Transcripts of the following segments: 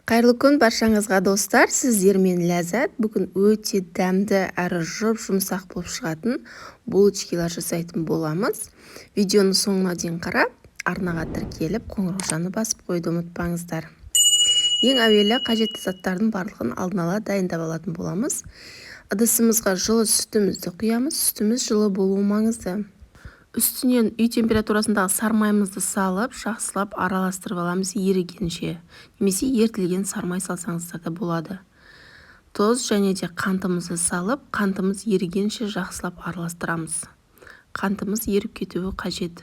Қайырлы күн баршаңызға достар, сіздермен Ләззат. Бүгін өте дәмді әрі жұмсақ болып шығатын булочкалар жасайтын боламыз. Видеоны соңына дейін қарап, арнаға тіркеліп, қоңыраушаны басып қойды ұмытпаңыздар. Ең әуелі қажетті заттардың барлығын алдын ала дайындап алатын боламыз. Ыдысымызға жылы сүтімізді құямыз. Сүтіміз жылы болуы маңызды. Үстінен үй температурасындағы сармайымызды салып, жақсылап араластырып аламыз ерігенше. Немесе ертілген сармай салсаңыздар да болады. Тұз және де қантымызды салып, қантымыз ерігенше жақсылап араластырамыз. Қантымыз еріп кетуі қажет.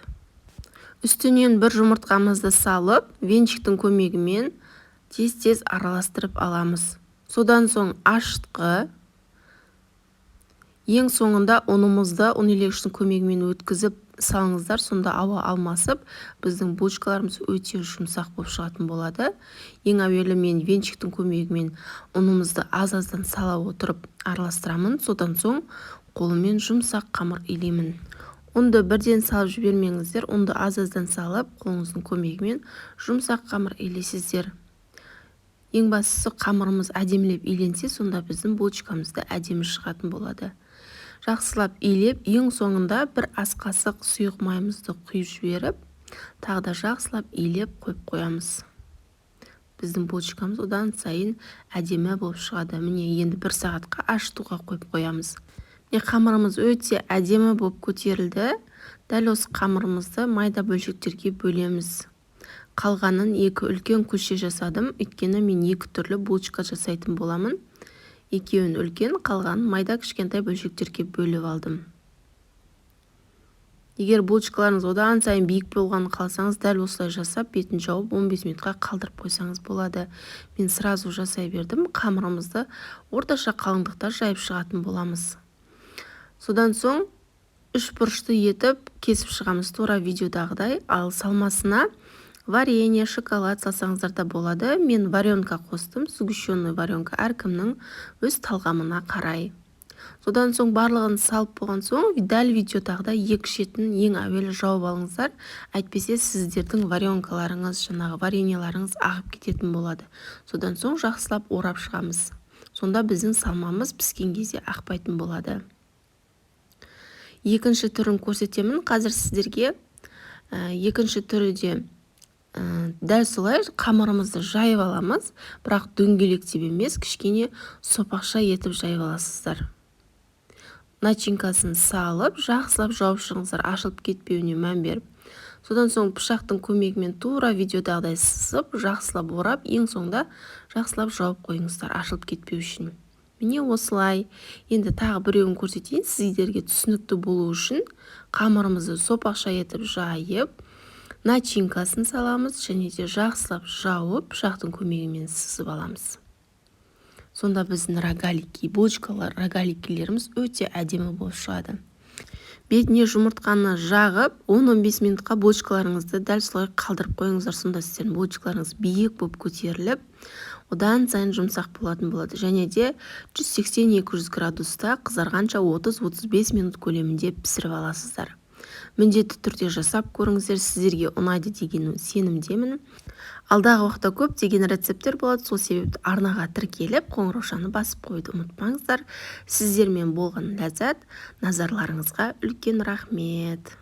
Үстінен бір жұмыртқамызды салып, венчиктің көмегімен тез-тез араластырып аламыз. Содан соң ашытқы, ең соңында ұнымызды ұн илегіштің көмегімен өткізіп салыңыздар, сонда ауа алмасып, біздің булочкаларымыз өте жұмсақ болып шығатын болады. Ең әуелі мен венчиктің көмегімен ұнымызды аз-аздан сала отырып араластырамын, содан соң қолыммен жұмсақ қамыр илеймін. Ұнды бірден салып жібермеңіздер, ұнды аз-аздан салып, қолыңыздың көмегімен жұмсақ қамыр илейсіздер. Ең бастысы қамырымыз әдемілеп иленсе, сонда біздің булочкамызды әдемі шығатын болады. Жақсылап илеп, ең соңында бір ас қасық сұйық майымызды құйып жіберіп, тағы да жақсылап илеп қойып қоямыз. Біздің булочкамыз одан сайын әдемі болып шығады. Міне енді 1 сағатқа ашытуға қойып қоямыз. Қамырымыз өте әдемі болып көтерілді. Дәл осы қамырымызды майда бөлшектерге бөлеміз. Қалғанын 2 үлкен күлше жасадым, өйткені мен 2 түрлі булочка жасайтын боламын. Екеуін үлкен, қалғанын майда кішкентай бөлшектерге бөліп алдым. Егер булочкаларыңыз одан сайын биік болғанын қаласаңыз, дәл осылай жасап, бетін жауып 15 минутқа қалдырып қойсаңыз болады. Мен сразу жасай бердім. Қамырымызды орташа қалыңдықта жайып шығатын боламыз. Содан соң 3 бұрышты етіп кесіп шығамыз, тура видеодағыдай. Ал салмасына варенье, шоколад салсаңыздар да болады. Мен варенка қостым, сгущенный варенка, әркімнің өз талғамына қарай. Содан соң барлығын салып болған соң, дәл видеодағыдай 2 шетін ең әуелі жауып алыңыздар. Әйтпесе сіздердің варенкаларыңыз, жаңағы вареньеларыңыз ағып кететін болады. Содан соң жақсылап орап шығамыз. Сонда біздің салмамыз піскен кезде ақпайтын болады. Екінші түрін көрсетемін. Қазір сіздерге екінші түрі де дәл солай қамырымызды жайып аламыз, бірақ дөңгелектеп емес, кішкене сопақша етіп жайып аласыздар. Начинкасын салып, жақсылап жауып шығыңыздар, ашылып кетпеуіне мән беріп. Содан соң пышақтың көмегімен тура видеодағыдай сызып, жақсылап орап, ең соңында жақсылап жауып қойыңыздар, ашылып кетпеу үшін. Міне осылай. Енді тағы біреуін көрсетейін, сіздерге түсінікті болу үшін қамырымызды сопақша етіп жайып, начинкасын саламыз және де жақсылап жауып, пышақтың көмегімен сызып аламыз. Сонда біздің рогаликилеріміз өте әдемі болып шығады. Бетіне жұмыртқаны жағып, 10-15 минутқа булочкаларыңызды дәл солай қалдырып қойыңыздар. Сонда сіздердің булочкаларыңыз биік болып көтеріліп, одан сайын жұмсақ болатын болады. Және де 180-200 градуста қызарғанша 30-35 минут көлемінде пісіріп аласыздар. Міндетті түрде жасап көріңіздер, сіздерге ұнайды деген сенімдемін. Алдағы уақытта көп деген рецепттер болады, сол себепті арнаға тіркеліп, қоңыраушаны басып қойды ұмытпаңыздар. Сіздермен болған Ләззат, назарларыңызға үлкен рахмет.